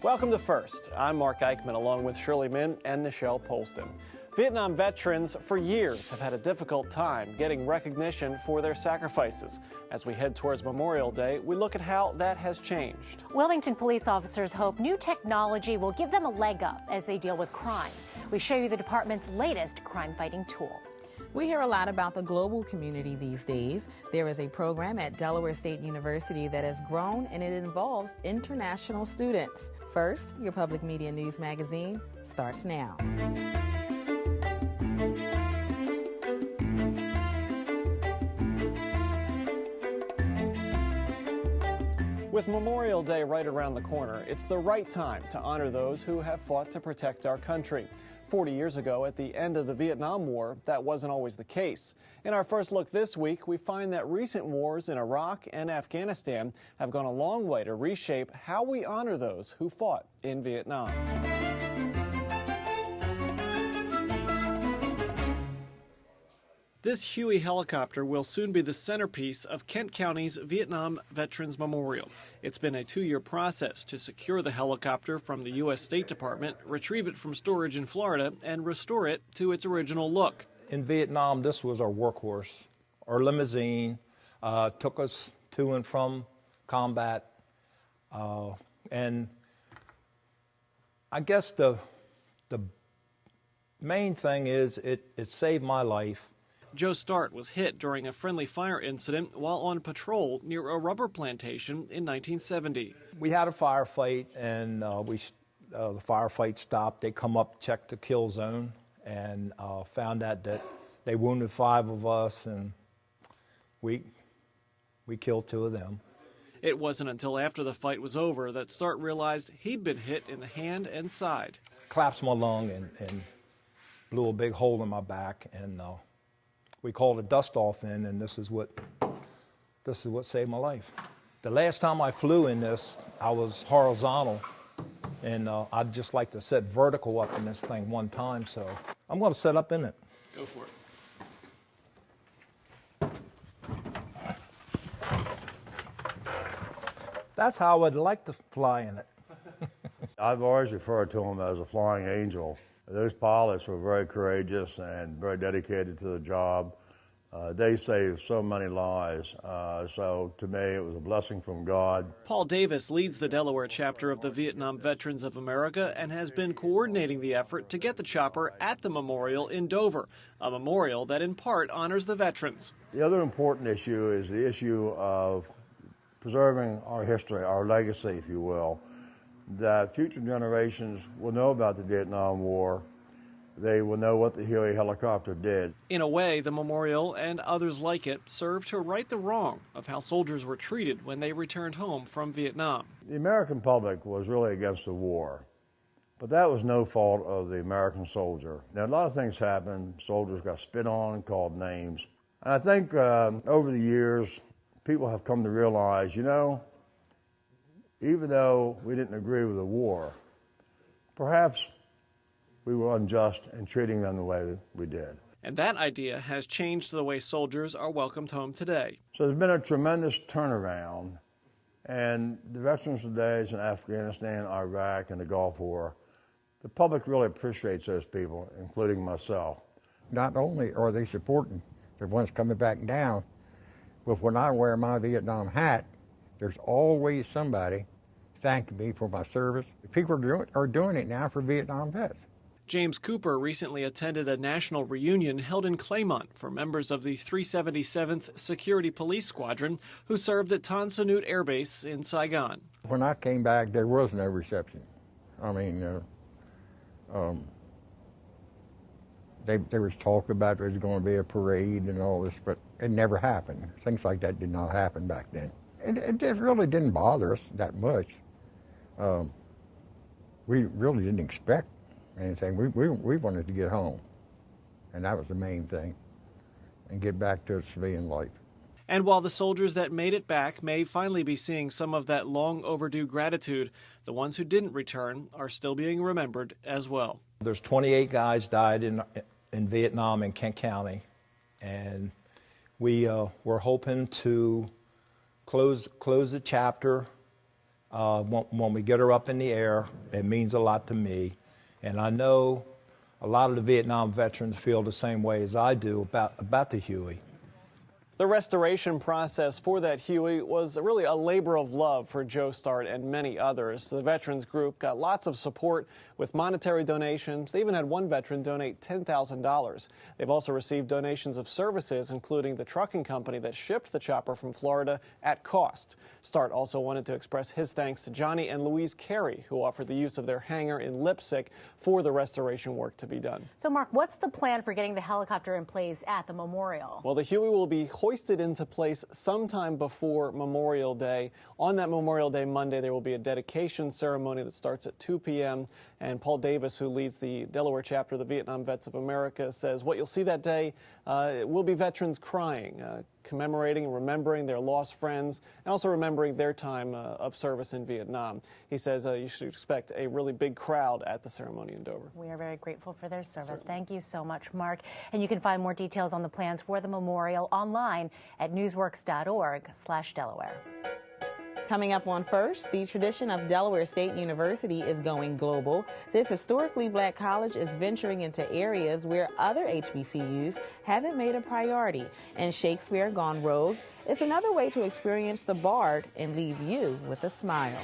Welcome to First. I'm Mark Eichman along with Shirley Min and Nichelle Polston. Vietnam veterans for years have had a difficult time getting recognition for their sacrifices. As we head towards Memorial Day, we look at how that has changed. Wilmington police officers hope new technology will give them a leg up as they deal with crime. We show you the department's latest crime-fighting tool. We hear a lot about the global community these days. There is a program at Delaware State University that has grown, and it involves international students. First, your public media news magazine starts now. With Memorial Day right around the corner, it's the right time to honor those who have fought to protect our country. 40 years ago, at the end of the Vietnam War, that wasn't always the case. In our first look this week, we find that recent wars in Iraq and Afghanistan have gone a long way to reshape how we honor those who fought in Vietnam. This Huey helicopter will soon be the centerpiece of Kent County's Vietnam Veterans Memorial. It's been a 2-year process to secure the helicopter from the U.S. State Department, retrieve it from storage in Florida, and restore it to its original look. In Vietnam, this was our workhorse. Our limousine took us to and from combat. And I guess the main thing is it saved my life. Joe Start was hit during a friendly fire incident while on patrol near a rubber plantation in 1970. We had a firefight, and the firefight stopped. They come up, checked the kill zone, and found out that they wounded 5 of us, and we killed 2 of them. It wasn't until after the fight was over that Start realized he'd been hit in the hand and side. Collapsed my lung and blew a big hole in my back, and we called a dust-off in, and this is what saved my life. The last time I flew in this, I was horizontal, and I'd just like to set vertical up in this thing one time, so I'm going to set up in it. Go for it. That's how I'd like to fly in it. I've always referred to them as a flying angel. Those pilots were very courageous and very dedicated to the job. They saved so many lives, so to me it was a blessing from God. Paul Davis leads the Delaware chapter of the Vietnam Veterans of America and has been coordinating the effort to get the chopper at the memorial in Dover, a memorial that in part honors the veterans. The other important issue is the issue of preserving our history, our legacy, if you will, that future generations will know about the Vietnam War. They will know what the Huey helicopter did. In a way, the memorial and others like it serve to right the wrong of how soldiers were treated when they returned home from Vietnam. The American public was really against the war, but that was no fault of the American soldier. Now, a lot of things happened. Soldiers got spit on, called names. And I think over the years, people have come to realize, you know, even though we didn't agree with the war, perhaps we were unjust in treating them the way that we did. And that idea has changed the way soldiers are welcomed home today. So there's been a tremendous turnaround, and the veterans today in Afghanistan, Iraq, and the Gulf War, the public really appreciates those people, including myself. Not only are they supporting the ones coming back down, but when I wear my Vietnam hat, there's always somebody thanking me for my service. People are doing it now for Vietnam vets. James Cooper recently attended a national reunion held in Claymont for members of the 377th Security Police Squadron who served at Tan Son Nhut Air Base in Saigon. When I came back, there was no reception. I mean, there was talk about there was going to be a parade and all this, but it never happened. Things like that did not happen back then. It just really didn't bother us that much. We really didn't expect anything. We wanted to get home, and that was the main thing, and get back to civilian life. And while the soldiers that made it back may finally be seeing some of that long overdue gratitude, the ones who didn't return are still being remembered as well. There's 28 guys died in Vietnam in Kent County, and we're hoping to close the chapter When we get her up in the air, it means a lot to me. And I know a lot of the Vietnam veterans feel the same way as I do about the Huey. The restoration process for that Huey was really a labor of love for Joe Start and many others. The veterans group got lots of support with monetary donations. They even had one veteran donate $10,000. They've also received donations of services, including the trucking company that shipped the chopper from Florida at cost. Start also wanted to express his thanks to Johnny and Louise Carey, who offered the use of their hangar in Lipsick for the restoration work to be done. So, Mark, what's the plan for getting the helicopter in place at the memorial? Well, the Huey will be hoisted into place sometime before Memorial Day. On that Memorial Day Monday, there will be a dedication ceremony that starts at 2 p.m. And Paul Davis, who leads the Delaware chapter of the Vietnam Vets of America, says what you'll see that day will be veterans crying, commemorating and remembering their lost friends, and also remembering their time of service in Vietnam. He says you should expect a really big crowd at the ceremony in Dover. We are very grateful for their service. Certainly. Thank you so much, Mark. And you can find more details on the plans for the memorial online at newsworks.org/Delaware. Coming up on First, the tradition of Delaware State University is going global. This historically black college is venturing into areas where other HBCUs haven't made a priority. And Shakespeare Gone Rogue is another way to experience the Bard and leave you with a smile.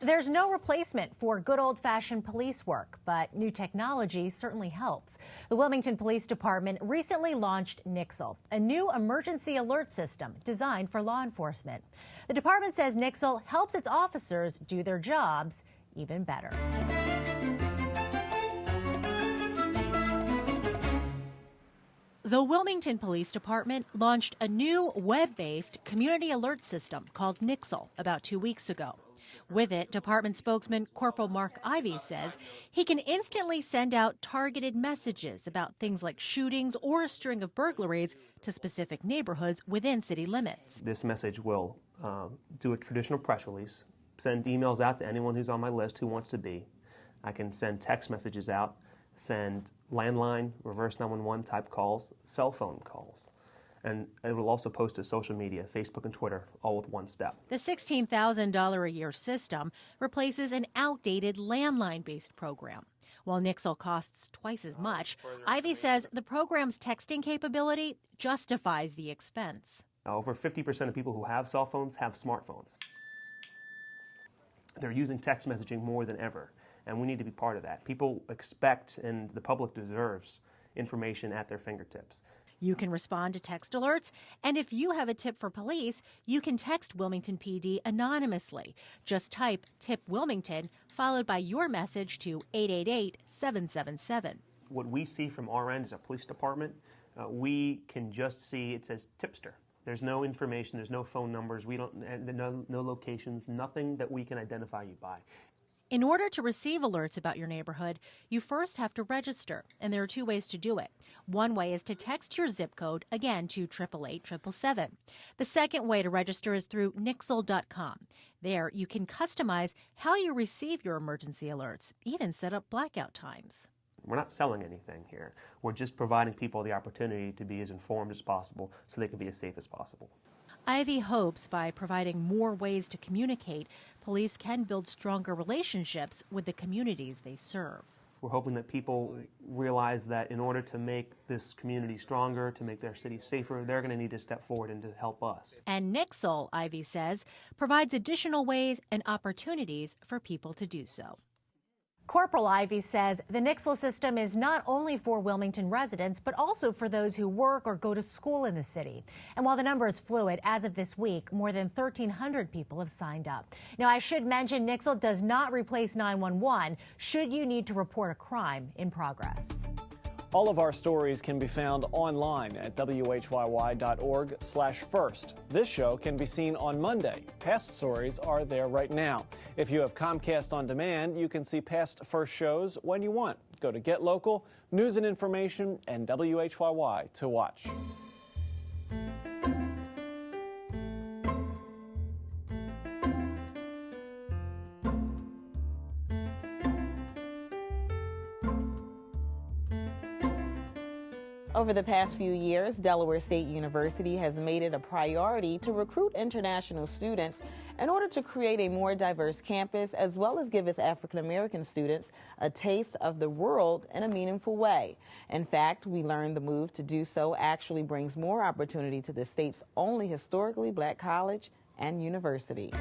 There's no replacement for good old-fashioned police work, but new technology certainly helps. The Wilmington Police Department recently launched Nixle, a new emergency alert system designed for law enforcement. The department says Nixle helps its officers do their jobs even better. The Wilmington Police Department launched a new web-based community alert system called Nixle about 2 weeks ago. With it, department spokesman Corporal Mark Ivey says he can instantly send out targeted messages about things like shootings or a string of burglaries to specific neighborhoods within city limits. This message will do a traditional press release, send emails out to anyone who's on my list who wants to be. I can send text messages out, send landline, reverse 911 type calls, cell phone calls. And it will also post to social media, Facebook and Twitter, all with one step. The $16,000 a year system replaces an outdated landline-based program. While Nixle costs twice as much, Ivey says the program's texting capability justifies the expense. Over 50% of people who have cell phones have smartphones. They're using text messaging more than ever, and we need to be part of that. People expect, and the public deserves, information at their fingertips. You can respond to text alerts, and if you have a tip for police, you can text Wilmington PD anonymously. Just type Tip Wilmington, followed by your message to 888-777. What we see from our end as a police department, we can just see it says tipster. There's no information, there's no phone numbers, no locations, nothing that we can identify you by. In order to receive alerts about your neighborhood, you first have to register, and there are two ways to do it. One way is to text your zip code, again, to 888-777. The second way to register is through nixle.com. There, you can customize how you receive your emergency alerts, even set up blackout times. We're not selling anything here. We're just providing people the opportunity to be as informed as possible so they can be as safe as possible. Ivey hopes by providing more ways to communicate, police can build stronger relationships with the communities they serve. We're hoping that people realize that in order to make this community stronger, to make their city safer, they're going to need to step forward and to help us. And Nixle, Ivey says, provides additional ways and opportunities for people to do so. Corporal Ivey says the Nixle system is not only for Wilmington residents, but also for those who work or go to school in the city. And while the number is fluid, as of this week, more than 1,300 people have signed up. Now, I should mention Nixle does not replace 911 should you need to report a crime in progress. All of our stories can be found online at WHYY.org/first. This show can be seen on Monday. Past stories are there right now. If you have Comcast On Demand, you can see past First shows when you want. Go to Get Local, News and Information, and WHYY to watch. Over the past few years, Delaware State University has made it a priority to recruit international students in order to create a more diverse campus, as well as give its African American students a taste of the world in a meaningful way. In fact, we learned the move to do so actually brings more opportunity to the state's only historically black college and university.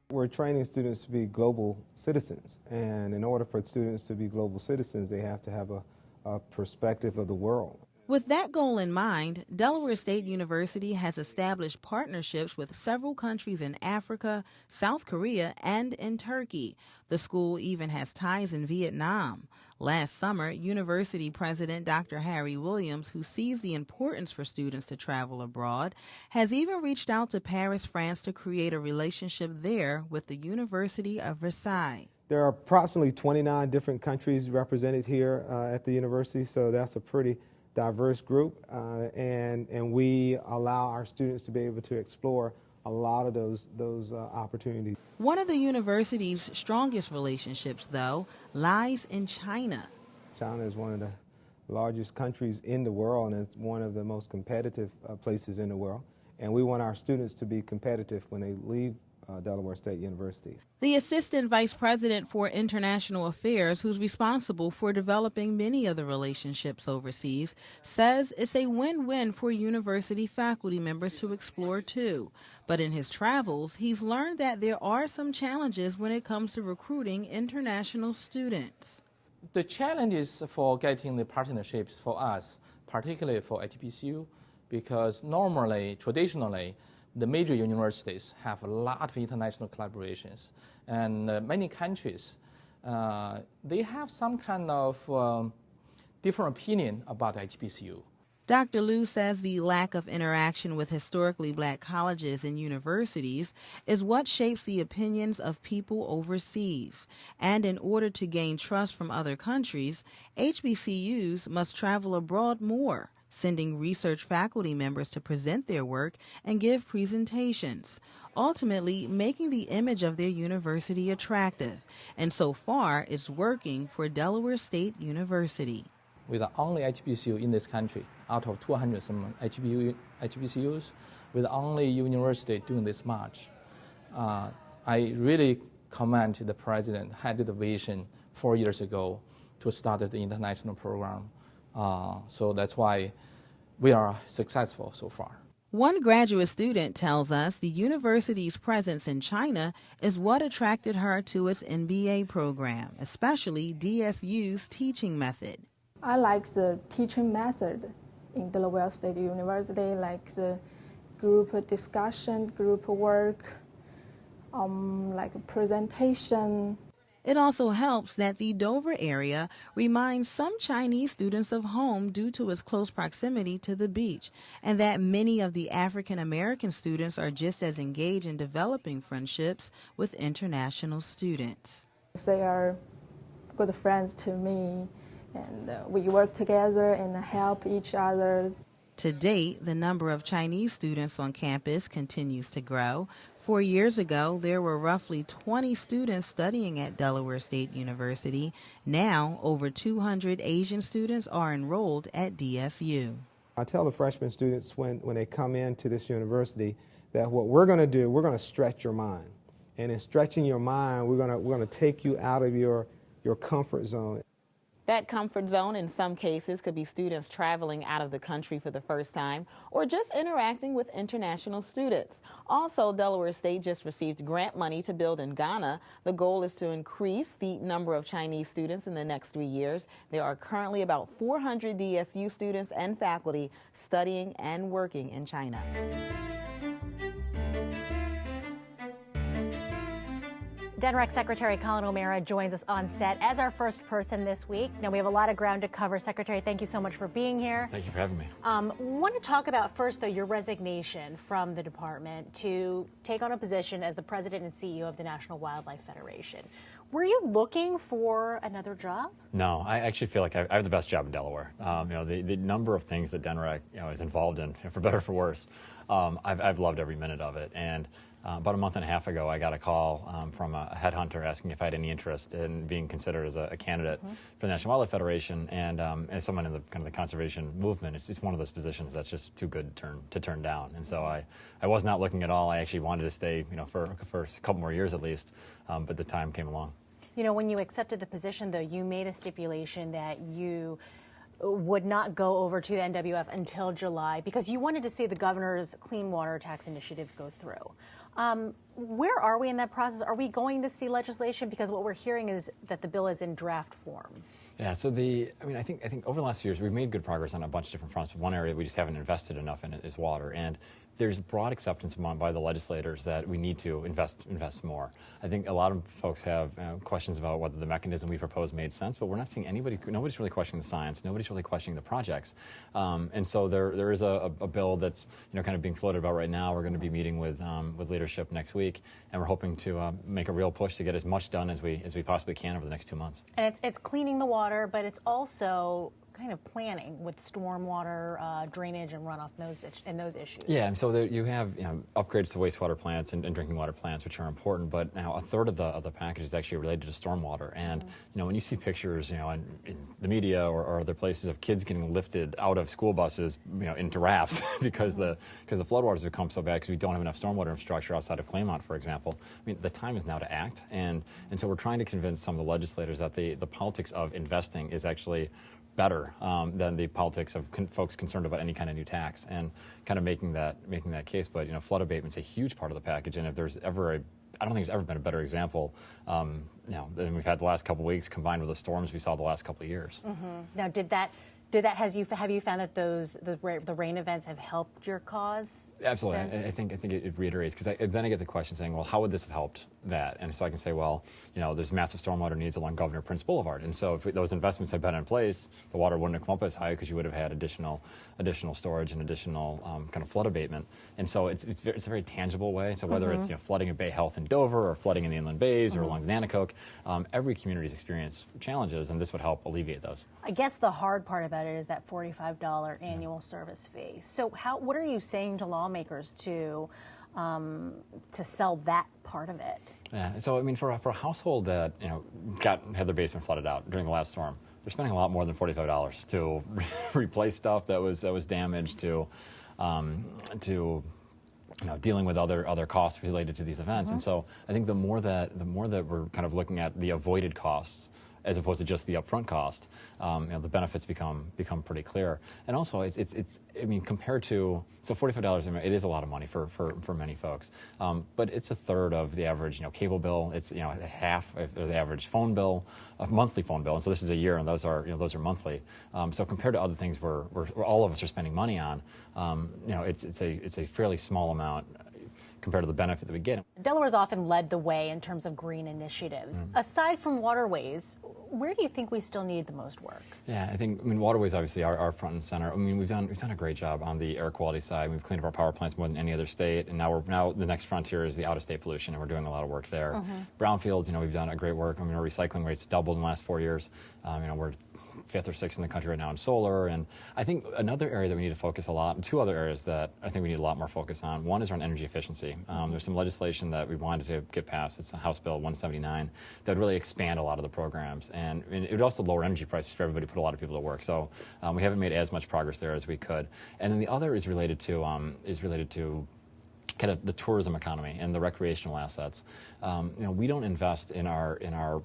We're training students to be global citizens, and in order for students to be global citizens, they have to have a perspective of the world. With that goal in mind, Delaware State University has established partnerships with several countries in Africa, South Korea, and in Turkey. The school even has ties in Vietnam. Last summer, University President Dr. Harry Williams, who sees the importance for students to travel abroad, has even reached out to Paris, France, to create a relationship there with the University of Versailles. There are approximately 29 different countries represented here at the university, so that's a pretty diverse group, and we allow our students to be able to explore a lot of those opportunities. One of the university's strongest relationships, though, lies in China. China is one of the largest countries in the world, and it's one of the most competitive places in the world, and we want our students to be competitive when they leave Delaware State University. The Assistant Vice President for International Affairs, who's responsible for developing many of the relationships overseas, says it's a win-win for university faculty members to explore too. But in his travels, he's learned that there are some challenges when it comes to recruiting international students. The challenge is for getting the partnerships for us, particularly for HBCU, because traditionally, the major universities have a lot of international collaborations, and many countries, they have some kind of different opinion about HBCU. Dr. Liu says the lack of interaction with historically black colleges and universities is what shapes the opinions of people overseas. And in order to gain trust from other countries, HBCUs must travel abroad more, sending research faculty members to present their work and give presentations, ultimately making the image of their university attractive. And so far, it's working for Delaware State University. We're the only HBCU in this country, out of 200 some HBCUs, we're the only university doing this much. I really commend the president, had the vision 4 years ago to start the international program. So that's why we are successful so far. One graduate student tells us the university's presence in China is what attracted her to its MBA program, especially DSU's teaching method. I like the teaching method in Delaware State University, like the group discussion, group work, like presentation. It also helps that the Dover area reminds some Chinese students of home due to its close proximity to the beach, and that many of the African American students are just as engaged in developing friendships with international students. They are good friends to me, and we work together and help each other. To date, the number of Chinese students on campus continues to grow. 4 years ago, there were roughly 20 students studying at Delaware State University. Now, over 200 Asian students are enrolled at DSU. I tell the freshman students when they come into this university that what we're going to do, we're going to stretch your mind. And in stretching your mind, we're going to take you out of your comfort zone. That comfort zone in some cases could be students traveling out of the country for the first time or just interacting with international students. Also, Delaware State just received grant money to build in Ghana. The goal is to increase the number of Chinese students in the next 3 years. There are currently about 400 DSU students and faculty studying and working in China. DENREC Secretary Colin O'Mara joins us on set as our first person this week. Now, we have a lot of ground to cover. Secretary, thank you so much for being here. Thank you for having me. Want to talk about first, though, your resignation from the department to take on a position as the president and CEO of the National Wildlife Federation. Were you looking for another job? No, I actually feel like I have the best job in Delaware. The number of things that DENREC is involved in, for better or for worse, I've loved every minute of it. And About a month and a half ago, I got a call from a headhunter asking if I had any interest in being considered as a candidate for the National Wildlife Federation. And as someone in the kind of the conservation movement, it's just one of those positions that's just too good to turn down. And so I was not looking at all. I actually wanted to stay, for a couple more years at least, but the time came along. When you accepted the position, though, you made a stipulation that you would not go over to the NWF until July because you wanted to see the governor's clean water tax initiatives go through. Where are we in that process? Are we going to see legislation? Because what we're hearing is that the bill is in draft form. Yeah, so I think over the last few years we've made good progress on a bunch of different fronts. But one area we just haven't invested enough in is water. And there's broad acceptance by the legislators that we need to invest more. I think a lot of folks have questions about whether the mechanism we proposed made sense, but we're not seeing nobody's really questioning the science, nobody's really questioning the projects. And so there is a bill that's kind of being floated about right now. We're going to be meeting with leadership next week, and we're hoping to make a real push to get as much done as we possibly can over the next 2 months. And it's cleaning the water, but it's also kind of planning with stormwater drainage and runoff and those issues. Yeah, and so you have upgrades to wastewater plants and drinking water plants, which are important. But now a third of the package is actually related to stormwater. And when you see pictures, in the media or other places of kids getting lifted out of school buses, into rafts because the floodwaters have come so bad because we don't have enough stormwater infrastructure outside of Claymont, for example. The time is now to act, and so we're trying to convince some of the legislators that the politics of investing is actually better than the politics of folks concerned about any kind of new tax, and kind of making that case. But flood abatement's a huge part of the package, and if there's ever I don't think there's ever been a better example than we've had the last couple of weeks, combined with the storms we saw the last couple of years. Now, have you found that the rain events have helped your cause? Absolutely. I think it reiterates, because then I get the question saying, well, how would this have helped that? And so I can say, well, there's massive stormwater needs along Governor Prince Boulevard, and so if those investments had been in place, the water wouldn't have come up as high because you would have had additional storage and additional kind of flood abatement. And so it's a very tangible way. So whether it's flooding in Bay Health in Dover or flooding in the inland bays or along the Nanticoke, every community's experienced challenges, and this would help alleviate those. I guess the hard part about it is that $45 annual service fee. So what are you saying to lawmakers to sell that part of it? Yeah, so for a household that had their basement flooded out during the last storm, they're spending a lot more than $45 to replace stuff that was damaged, to dealing with other costs related to these events. And so I think the more that we're kind of looking at the avoided costs as opposed to just the upfront cost, the benefits become pretty clear. And also, it's compared to, so $45, it is a lot of money for many folks, but it's a third of the average cable bill. It's half of the average phone bill, a monthly phone bill. And so this is a year, and those are monthly. So compared to other things where all of us are spending money on, it's a fairly small amount compared to the benefit that we get. Delaware's often led the way in terms of green initiatives. Aside from waterways, where do you think we still need the most work? Yeah, I think waterways obviously are front and center. We've done a great job on the air quality side. We've cleaned up our power plants more than any other state, and now the next frontier is the out-of-state pollution, and we're doing a lot of work there. Brownfields, we've done a great work. Our recycling rates doubled in the last 4 years. We're 5th or 6th in the country right now in solar. And I think another area that we need to focus two other areas that I think we need a lot more focus on. One is around energy efficiency. There's some legislation that we wanted to get passed. It's House Bill 179 that would really expand a lot of the programs. And it would also lower energy prices for everybody, put a lot of people to work. So we haven't made as much progress there as we could. And then the other is related to kind of the tourism economy and the recreational assets. We don't invest in our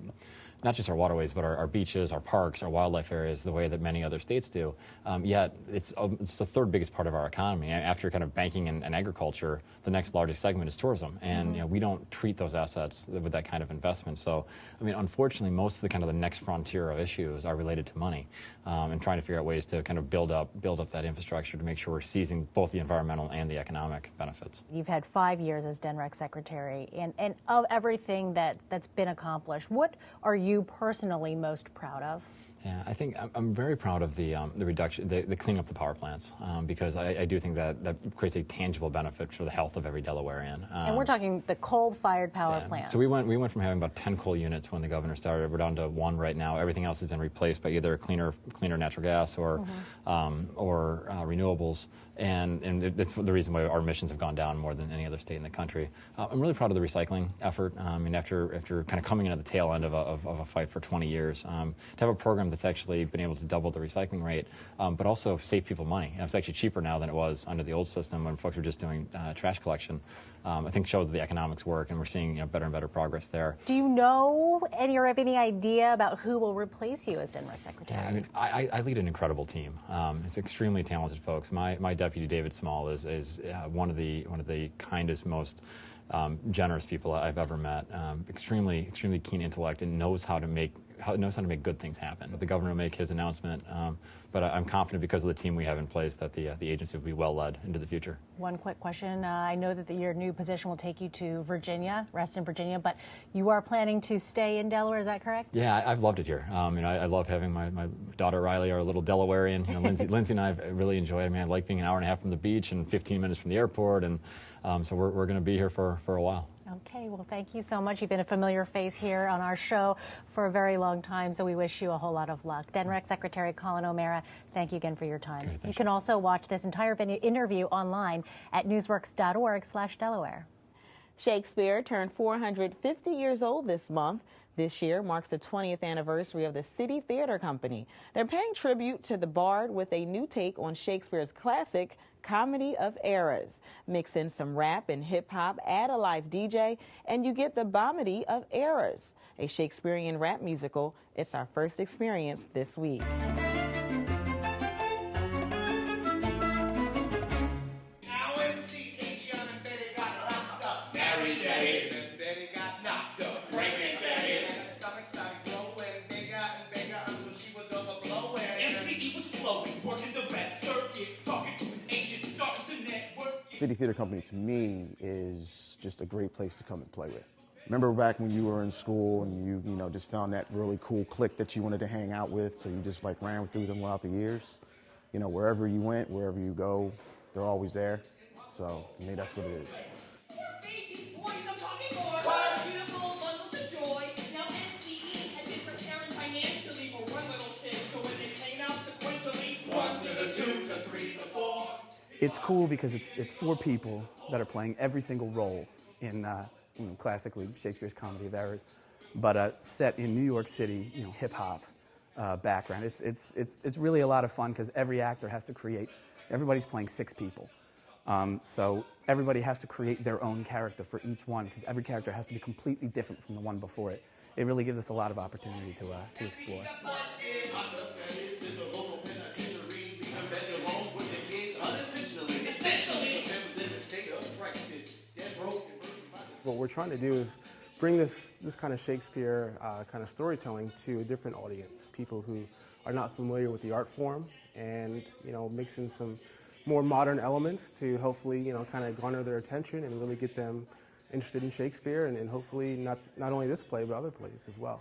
not just our waterways, but our beaches, our parks, our wildlife areas, the way that many other states do. Yet it's the third biggest part of our economy. After kind of banking and agriculture, the next largest segment is tourism. And we don't treat those assets with that kind of investment. So, unfortunately, most of the next frontier of issues are related to money, and trying to figure out ways to kind of build up that infrastructure to make sure we're seizing both the environmental and the economic benefits. You've had 5 years as DENREC secretary, and of everything that's been accomplished, what are you personally most proud of? Yeah, I think I'm very proud of the reduction, the cleaning up the power plants, because I do think that creates a tangible benefit for the health of every Delawarean. And we're talking the coal-fired power plants. So we went from having about 10 coal units when the governor started. We're down to 1 right now. Everything else has been replaced by either cleaner natural gas or renewables. And that's the reason why our emissions have gone down more than any other state in the country. I'm really proud of the recycling effort. I mean, after kind of coming in at the tail end of a fight for 20 years, to have a program that's actually been able to double the recycling rate, but also save people money. And it's actually cheaper now than it was under the old system when folks were just doing trash collection. I think shows that the economics work, and we're seeing better and better progress there. Do you know or have any idea about who will replace you as DNREC Secretary? Yeah, I mean, I lead an incredible team. It's extremely talented folks. My deputy, David Small, is one of the kindest, most generous people I've ever met. Extremely keen intellect, and knows how to make good things happen. The governor will make his announcement, but I'm confident because of the team we have in place that the agency will be well led into the future. One quick question. I know that your new position will take you to Virginia, Reston, Virginia, but you are planning to stay in Delaware, is that correct? Yeah, I've loved it here. I love having my daughter Riley, our little Delawarean. Lindsay and I have really enjoyed it. I mean, I like being an hour and a half from the beach and 15 minutes from the airport, and so we're going to be here for a while. Okay, well, thank you so much. You've been a familiar face here on our show for a very long time, so we wish you a whole lot of luck. DNREC Secretary Colin O'Mara, thank you again for your time. Okay, you can also watch this entire interview online at newsworks.org/Delaware. Shakespeare turned 450 years old this month. This year marks the 20th anniversary of the City Theater Company. They're paying tribute to the Bard with a new take on Shakespeare's classic Comedy of Errors. Mix in some rap and hip-hop, add a live DJ, and you get the Comedy of Errors, a Shakespearean rap musical. It's our first experience this week. City Theater Company to me is just a great place to come and play with. Remember back when you were in school and you just found that really cool clique that you wanted to hang out with, so you just ran through them throughout the years. Wherever you went, wherever you go, they're always there. So to me, that's what it is. It's cool because it's 4 people that are playing every single role in classically Shakespeare's Comedy of Errors, but set in New York City, hip hop background. It's really a lot of fun because every actor has to create. Everybody's playing 6 people, so everybody has to create their own character for each one because every character has to be completely different from the one before it. It really gives us a lot of opportunity to explore. What we're trying to do is bring this kind of Shakespeare kind of storytelling to a different audience, people who are not familiar with the art form, and mix in some more modern elements to hopefully kind of garner their attention and really get them interested in Shakespeare, and hopefully not only this play but other plays as well.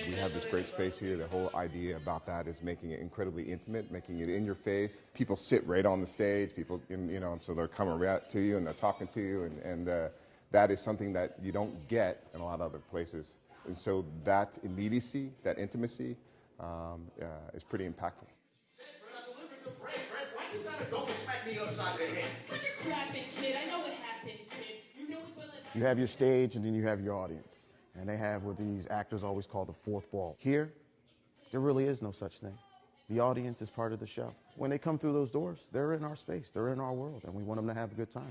We have this great space here. The whole idea about that is making it incredibly intimate, making it in your face. People sit right on the stage, and so they're coming right to you and they're talking to you, and that is something that you don't get in a lot of other places. And so that immediacy, that intimacy is pretty impactful. You have your stage and then you have your audience. And they have what these actors always call the fourth wall. Here, there really is no such thing. The audience is part of the show. When they come through those doors, they're in our space, they're in our world, and we want them to have a good time.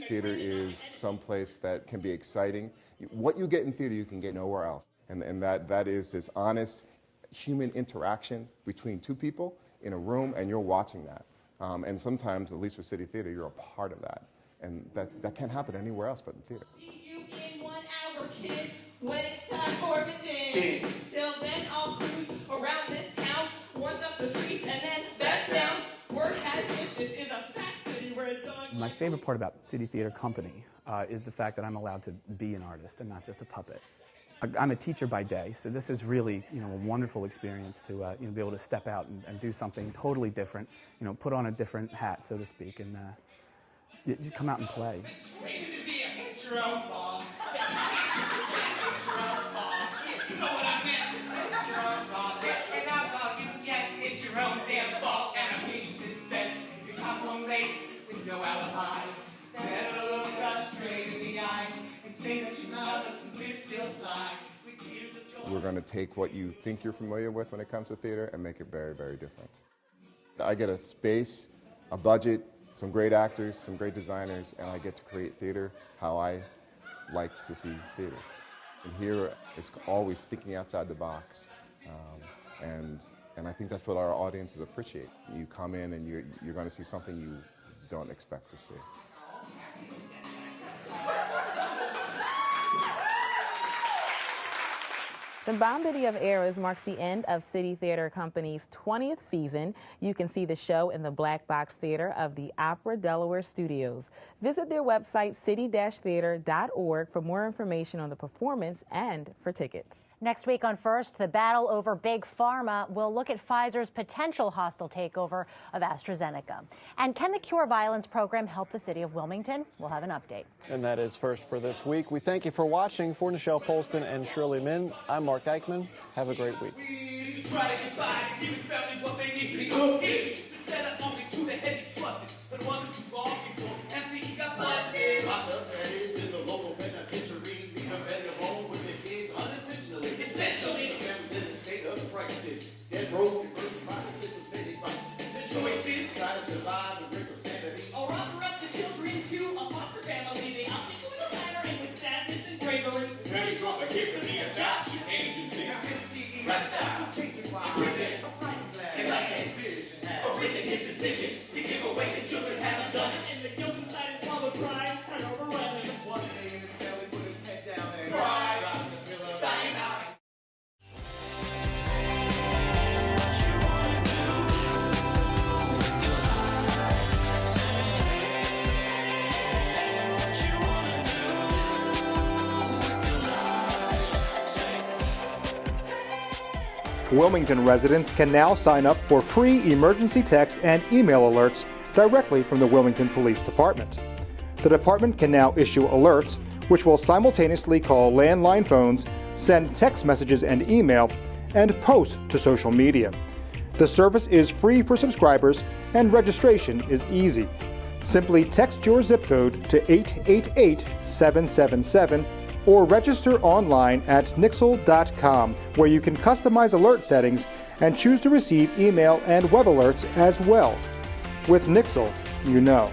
Theater is someplace that can be exciting. What you get in theater, you can get nowhere else. And that is this honest human interaction between 2 people in a room, and you're watching that. And sometimes, at least for City Theater, you're a part of that. And that can't happen anywhere else but in theater. See you in 1 hour, kid, when it's time for the day. Till then, I'll cruise around this town, once up the streets and then back down. Word has it, this is a fat city where a dog... My favorite part about City Theater Company is the fact that I'm allowed to be an artist and not just a puppet. I'm a teacher by day, so this is really, a wonderful experience to, be able to step out and do something totally different, put on a different hat, so to speak, and just come out and play. It's your own fault. It's your own fault. You know what I meant. It's your own fault. And I love you, Jets. It's your own damn fault. And our patience is spent. If you come home late with no alibi, better look us straight in the eye and say that you love us and we're still fly. With tears of joy. We're going to take what you think you're familiar with when it comes to theater and make it very, very different. I get a space, a budget, some great actors, some great designers, and I get to create theater how I like to see theater. And here it's always thinking outside the box, and I think that's what our audiences appreciate. You come in and you're going to see something you don't expect to see. The Bombity of Eras marks the end of City Theater Company's 20th season. You can see the show in the Black Box Theater of the Opera Delaware Studios. Visit their website, city-theater.org, for more information on the performance and for tickets. Next week on First, the battle over Big Pharma will look at Pfizer's potential hostile takeover of AstraZeneca. And can the Cure Violence program help the city of Wilmington? We'll have an update. And that is First for this week. We thank you for watching. For Nichelle Polston and Shirley Min, I'm Mark Eichman. Have a great week. Try to get by, give his family what they need. He's okay. Set up only to the head he trusted, but it wasn't too long before MCE got busted. Locked up, that is, in the local penitentiary. Leave them at home with their kids unintentionally. Essentially, the family's in a state of crisis. Dead broke and burdened by the system's many vices. The choices try to survive and break the sanity. Or offer up the children to a foster family. They opted to the latter, and with sadness and bravery, very drop a kiss to the adoption agency. Lifestyle, prison, and life and vision. Arisen his decision to give away the children haven't done it. And the guilty side and swallow pride and overrunning. One day in his belly, put his head down and cry. Sayonara. Wilmington residents can now sign up for free emergency text and email alerts directly from the Wilmington Police Department. The department can now issue alerts, which will simultaneously call landline phones, send text messages and email, and post to social media. The service is free for subscribers and registration is easy. Simply text your zip code to 888-777 or register online at nixle.com, where you can customize alert settings and choose to receive email and web alerts as well. With Nixle, you know.